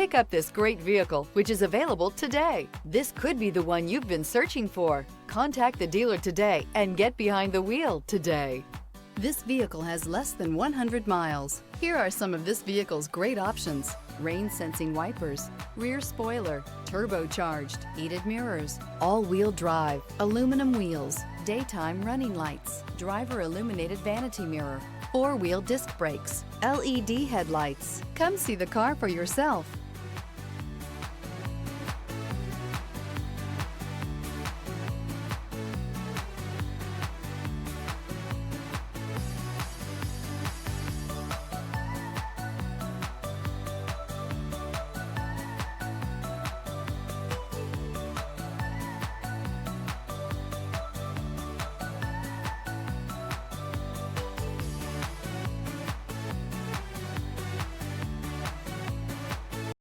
Pick up this great vehicle, which is available today. This could be the one you've been searching for. Contact the dealer today and get behind the wheel today. This vehicle has less than 100 miles. Here are some of this vehicle's great options: rain-sensing wipers, rear spoiler, turbocharged, heated mirrors, all-wheel drive, aluminum wheels, daytime running lights, driver illuminated vanity mirror, four-wheel disc brakes, LED headlights. Come see the car for yourself.